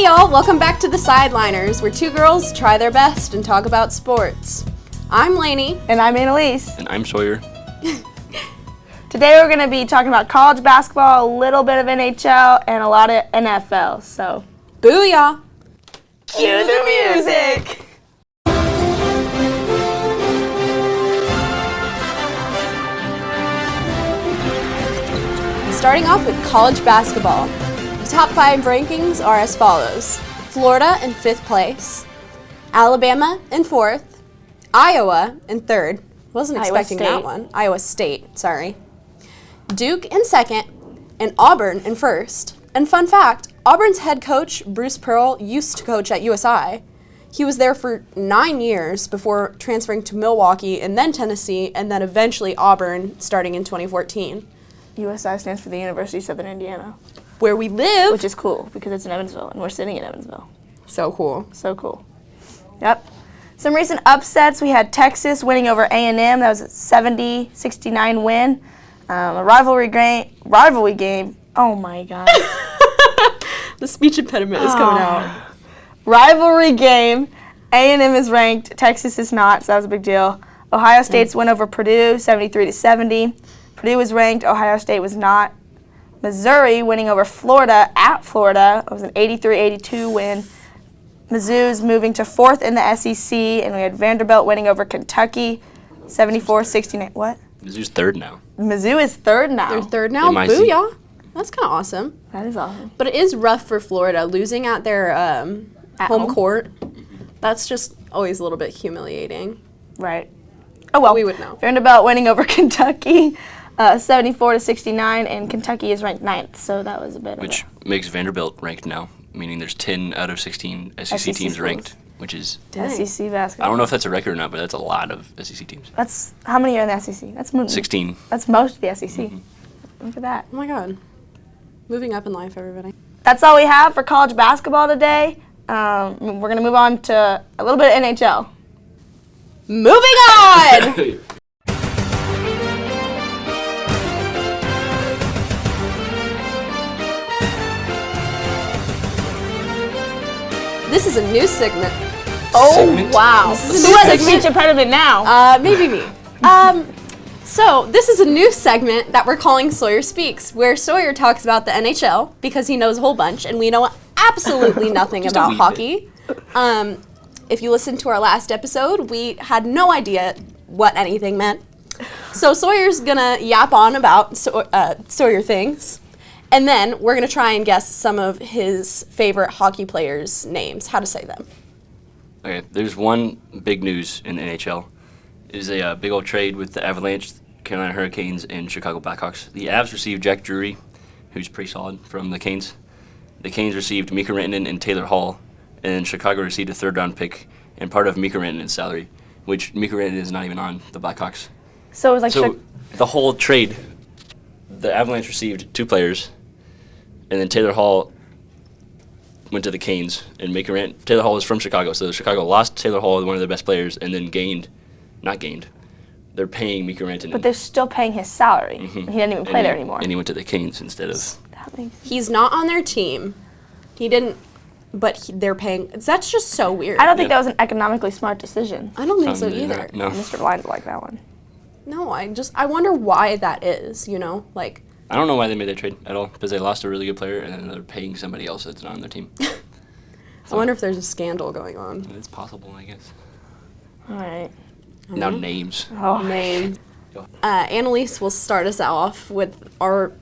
y'all, welcome back to the Sideliners, where two girls try their best and talk about sports. I'm Lainey. And I'm Annalise. And I'm Sawyer. Today we're going to be talking about college basketball, a little bit of NHL, and a lot of NFL, so booyah! Cue the music! Starting off with college basketball. The top 5 rankings are as follows. Florida in 5th place, Alabama in 4th, Iowa in 3rd. Wasn't expecting that one. Iowa State, sorry. Duke in 2nd, and Auburn in 1st. And fun fact, Auburn's head coach, Bruce Pearl, used to coach at USI. He was there for 9 years before transferring to Milwaukee and then Tennessee and then eventually Auburn starting in 2014. USI stands for the University of Southern Indiana. Where we live. Which is cool because it's in Evansville and we're sitting in Evansville. So cool. So cool. Yep. Some recent upsets, we had Texas winning over A&M. That was a 70-69 win. A rivalry game. Oh my God. The speech impediment is coming out. Rivalry game. A&M is ranked. Texas is not, so that was a big deal. Ohio State's win over Purdue, 73-70. Purdue was ranked. Ohio State was not. Missouri winning over Florida at Florida. It was an 83-82 win. Mizzou's moving to 4th in the SEC, and we had Vanderbilt winning over Kentucky, 74-69. What? Mizzou's 3rd now. Mizzou is 3rd now. They're 3rd now? MIC. Booyah. That's kind of awesome. That is awesome. But it is rough for Florida, losing at their home court. That's just always a little bit humiliating. Right. Oh, well. We would know. Vanderbilt winning over Kentucky, 74-69, and Kentucky is ranked 9th, so that was a bit Which makes Vanderbilt ranked now, meaning there's 10 out of 16 SEC teams ranked, which is... SEC basketball. I don't know if that's a record or not, but that's a lot of SEC teams. That's how many are in the SEC? That's 16. That's most of the SEC. Look at that. Oh my God. Moving up in life, everybody. That's all we have for college basketball today. We're going to move on to a little bit of NHL. Moving on! This is a new segment. Segment? Wow. This is a Who new has a segment. speech impediment now? Maybe me. So this is a new segment that we're calling Sawyer Speaks, where Sawyer talks about the NHL because he knows a whole bunch, and we know absolutely nothing Just a about wee hockey. If you listened to our last episode, we had no idea what anything meant. So Sawyer's gonna yap on about Sawyer things, and then we're gonna try and guess some of his favorite hockey players' names, how to say them. Okay, there's one big news in the NHL. It is a big old trade with the Avalanche, Carolina Hurricanes, and Chicago Blackhawks. The Avs received Jack Drury, who's pretty solid, from the Canes. The Canes received Mika Rantanen and Taylor Hall, and Chicago received a 3rd-round pick and part of Mika Rantanen's salary, which Mika Rantanen is not even on the Blackhawks. So it was like The whole trade, the Avalanche received 2 players, and then Taylor Hall went to the Canes, and Taylor Hall is from Chicago, so Chicago lost Taylor Hall, one of their best players, and then they're paying Mika Rantanen. But they're still paying his salary. Mm-hmm. And he doesn't even play there anymore. And he went to the Canes instead of... He's not on their team. He didn't, but they're paying. That's just so weird. I don't think that was an economically smart decision. I don't think so either. No. Mr. Blind like that one. No, I wonder why that is, like. I don't know why they made that trade at all, because they lost a really good player and then they're paying somebody else that's not on their team. I wonder if there's a scandal going on. It's possible, I guess. All right. Now names. Oh. Name. Annalise will start us off with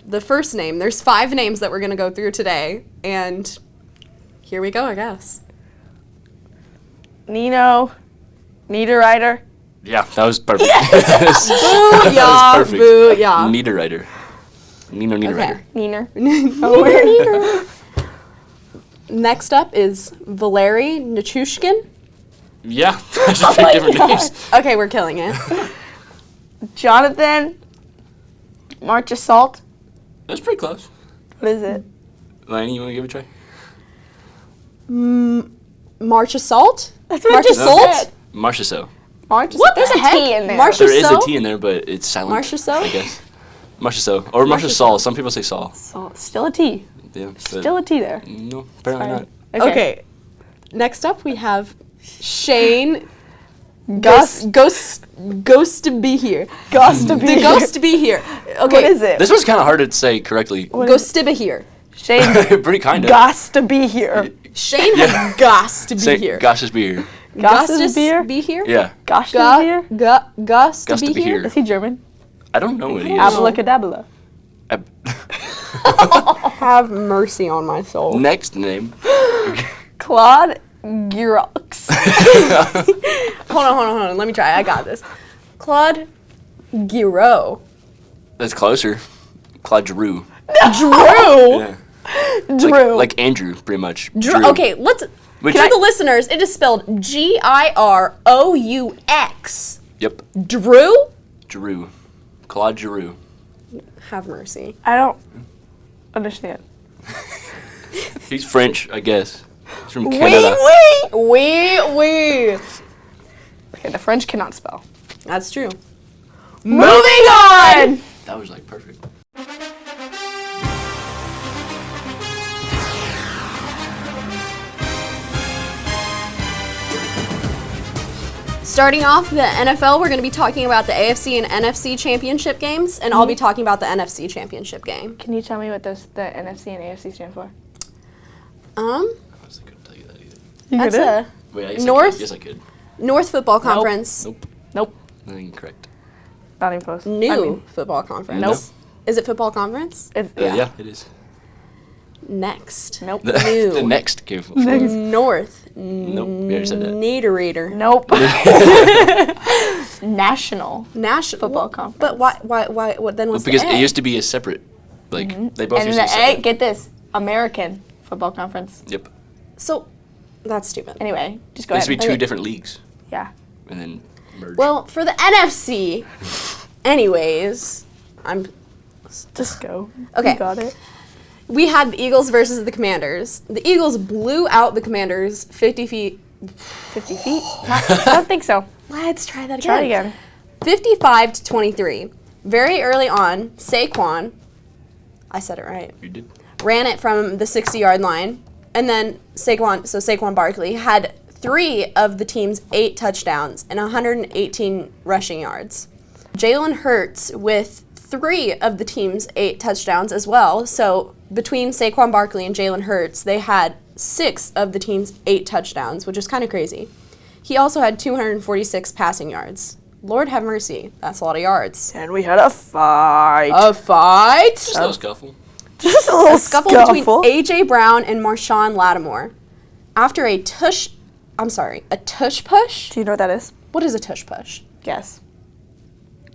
the first name. There's 5 names that we're going to go through today, and here we go, I guess. Nino Niederreiter. Yeah, that was perfect. Booyah, That was perfect. booyah. Niederreiter. Nino Niederreiter. Neener. Neener. Next up is Valeri Nichushkin. Yeah, that's a big different names. Okay, we're killing it. Jonathan Marchessault. That's pretty close. What is it? Laney, you want to give it a try? Marchessault? That's what you said. Marchessault. What? What There's the a heck? T in there. March- There is a Marchessault? T in there, but it's silent. Marchessault? I guess. Marchessault. Or Marchessault. Some people say Saul. Still a T. Yeah, but Still a T there. no, apparently Sorry. not. Okay. Next up, we have Shane. Ghost to be here. Ghost to be The here. ghost to be here. Okay. What is it? This was kind of hard to say correctly. Ghost to be here. Shane Pretty kind of. Goss to be here. Shane has goss to be here. Gosh, just be here. Goss to be here? Be here? Yeah. Gosh to be here? Goss Goss to be here? Is he German? I don't know what he is. Abracadabra. Have mercy on my soul. Next name. Claude Giroux. Hold on. Let me try. I got this. Claude Giroux. That's closer. Claude Giroux. Drew. Yeah. Drew. Like Andrew, pretty much. Drew. Okay, let's. Which- For the listeners, it is spelled Giroux. Yep. Drew? Giroux. Claude Giroux. Have mercy. I don't understand. He's French, I guess. He's from Canada. Oui. Okay, the French cannot spell. That's true. Moving on! That was like perfect. Starting off the NFL, we're going to be talking about the AFC and NFC championship games, and I'll be talking about the NFC championship game. Can you tell me what the NFC and AFC stand for? I honestly couldn't tell you that either. That's a Wait, yes, North? I could. Yes, I could. North Football Conference. Nope. Nothing correct. Not even close. New Football Conference. Nope. Is it Football Conference? Yeah, it is. Next. Nope. New. The next game. Nope. North. You already said that. Naterator. Nope. National National Football Conference. But why? What then was Because the it A? used to be a separate. Like, they both And used the to be A, separate. get this, American Football Conference. Yep. So, that's stupid. Anyway, just go There used ahead. to be two different leagues. Yeah. And then merged. Well, for the NFC, anyways, Just go. Okay. You got it. we had the Eagles versus the Commanders. The Eagles blew out the Commanders 50 feet. 50 feet? I don't think so. Let's try that again. Try it again. 55-23. Very early on, Saquon, I said it right, You did. ran it from the 60-yard line, and then Saquon Barkley had 3 of the team's 8 touchdowns and 118 rushing yards. Jalen Hurts with 3 of the team's 8 touchdowns as well. So between Saquon Barkley and Jalen Hurts, they had 6 of the team's 8 touchdowns, which is kind of crazy. He also had 246 passing yards. Lord have mercy, that's a lot of yards. And we had a fight. A fight? Just a little scuffle. Just a little Scuffle between A.J. Brown and Marshawn Lattimore. After a tush push? Do you know what that is? What is a tush push? Guess.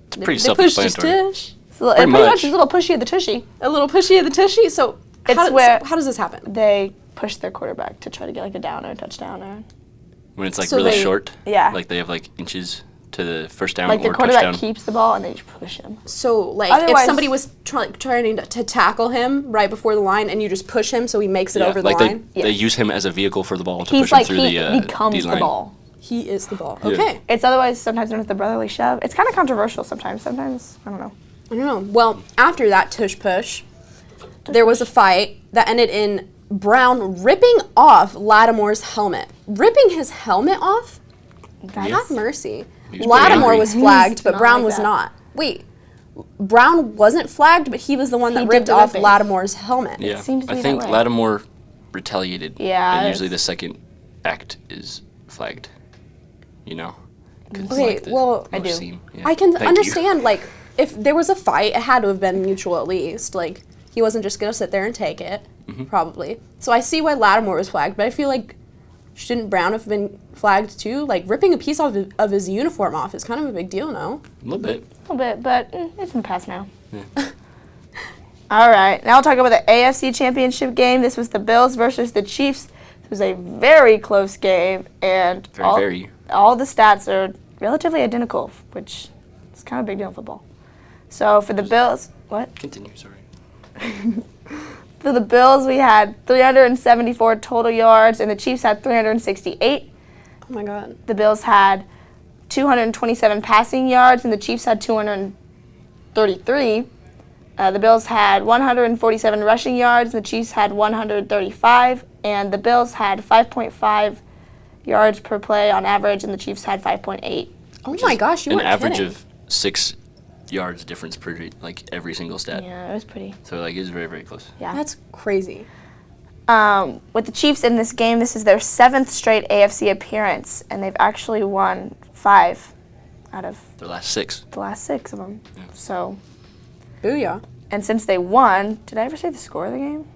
It's pretty They push just self-explanatory. tush. It's a little, Pretty pretty much much. a little pushy of the tushy. A little pushy of the tushy. So It's how where- how does this happen? They push their quarterback to try to get like a down or a touchdown or When it's like So really they- short. Yeah. Like they have like inches to the first down like the or quarterback touchdown. keeps the ball and they just push him. So like Otherwise- if somebody was trying to tackle him right before the line and you just push him so he makes it Yeah, over the like line. they use him as a vehicle for the ball to He's push him like through he the becomes the D-line. ball. He is the ball. Yeah. Okay. It's otherwise sometimes known as the brotherly shove. It's kind of controversial sometimes. Sometimes I don't know. I don't know. Well, after that tush push, there was a fight that ended in Brown ripping off Lattimore's helmet. Ripping his helmet off? Have mercy. He was pretty Lattimore angry. was flagged, He's but not Brown like was that. not. Wait. Brown wasn't flagged, but he was the one that He did ripped the off ripping. Lattimore's helmet. Yeah, seems to I be think that way. Lattimore retaliated. Yeah, And usually the it's- second act is flagged. You know? 'Cause it's Okay, like the well, I most do. scene. Yeah. I can Thank you. understand, like, if there was a fight, it had to have been mutual at least. Like, he wasn't just going to sit there and take it, Mm-hmm. probably. So I see why Lattimore was flagged, but I feel like shouldn't Brown have been flagged too? Like, ripping a piece of his uniform off is kind of a big deal, no? A little bit. A little bit, but it's in the past now. All right, now I'll talk about the AFC Championship game. This was the Bills versus the Chiefs. This was a very close game, and Very. all the stats are relatively identical, which is kind of a big deal in football. So for the Bills, what? Continue, sorry. For the Bills, we had 374 total yards, and the Chiefs had 368. Oh my god. The Bills had 227 passing yards, and the Chiefs had 233. The Bills had 147 rushing yards, the Chiefs had 135, and the Bills had 5.5 yards per play on average, and the Chiefs had 5.8. Oh my gosh, you an weren't average kidding. of 6 yards difference per every single stat. Yeah, it was pretty. So it was very, very close. Yeah. That's crazy. With the Chiefs in this game, this is their 7th straight AFC appearance, and they've actually won 5 out of The last 6. the last 6 of them. Yeah. So, Booyah. and since they won, did I ever say the score of the game?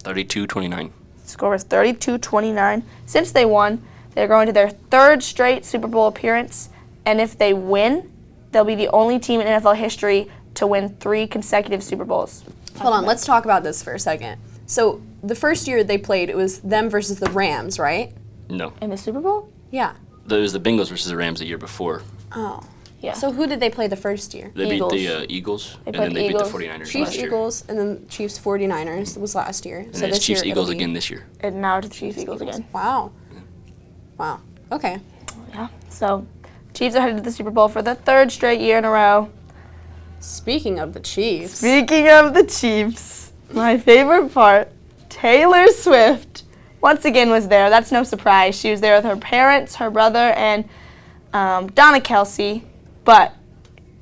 32-29. The score was 32-29. Since they won, they're going to their 3rd straight Super Bowl appearance, and if they win, they'll be the only team in NFL history to win 3 consecutive Super Bowls. Hold on, let's talk about this for a second. So the first year they played, it was them versus the Rams, right? No. In the Super Bowl? Yeah. It was the Bengals versus the Rams the year before. Oh. Yeah. So who did they play the first year? They Eagles. beat the Eagles, and played then they Eagles. beat the 49ers Chiefs, last year. Eagles, and then Chiefs 49ers was last year. And So then it's this year Chiefs, it'll Eagles be again this year. And now it's the Chiefs Eagles again. Wow. Wow. Okay. Yeah. So, Chiefs are headed to the Super Bowl for the 3rd straight year in a row. Speaking of the Chiefs. Speaking of the Chiefs, my favorite part, Taylor Swift once again was there. That's no surprise. She was there with her parents, her brother, and Donna Kelsey. But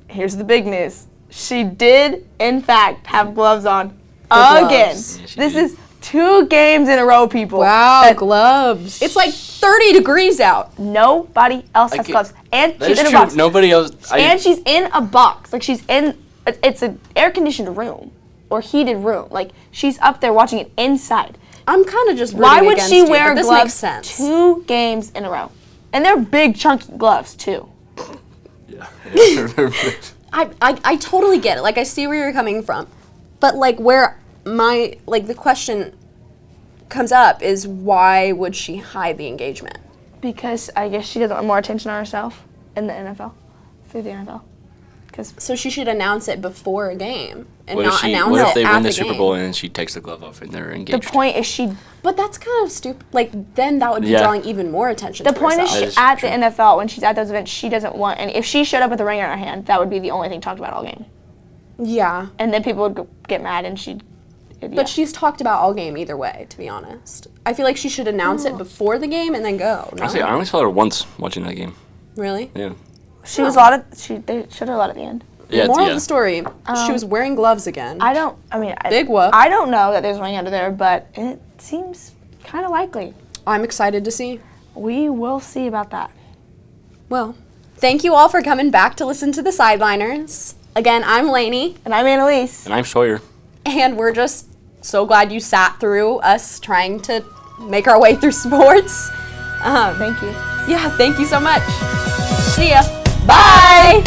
here's the big news. She did, in fact, have gloves on again. gloves. Yeah, she This did. is 2 games in a row, people. Wow, that gloves. It's like 30 degrees out. nobody else has Okay, gloves. And That she's is in a true. box. Nobody else. And she's in a box. Like, she's in, it's an air-conditioned room or heated room. Like, she's up there watching it inside. I'm kind of just rooting Why would against she you, wear but this gloves makes sense. 2 games in a row? And they're big, chunky gloves, too. Yeah. I totally get it. Like, I see where you're coming from. But, like, where the question comes up is why would she hide the engagement? Because I guess she doesn't want more attention on herself in the NFL, through the NFL. So she should announce it before a game and What if, not she, announce what it if they at win the the Super game. Bowl and she takes the glove off and they're The engaged? point is she. But that's kind of stupid. Like, then that would be Yeah. drawing even more attention The to point is, herself. That she, is at true. the NFL, when she's at those events, she doesn't want. And if she showed up with a ring on her hand, that would be the only thing talked about all game. Yeah. And then people would get mad, and she'd. But she's talked about all game either way, to be honest. I feel like she should announce it before the game and then go. No? Honestly, I only saw her once watching that game. Really? Yeah. She was a lot of. They showed her a lot at the end. Yeah. Moral yeah. of the story, she was wearing gloves again. I don't. I mean, Big whoop. I don't know that there's a ring under there, but it seems kind of likely. I'm excited to see. We will see about that. Well, thank you all for coming back to listen to the Sideliners. Again, I'm Lainey, And I'm Annalise. And I'm Sawyer. and we're just so glad you sat through us trying to make our way through sports. Thank you. Yeah, thank you so much. See ya. Bye.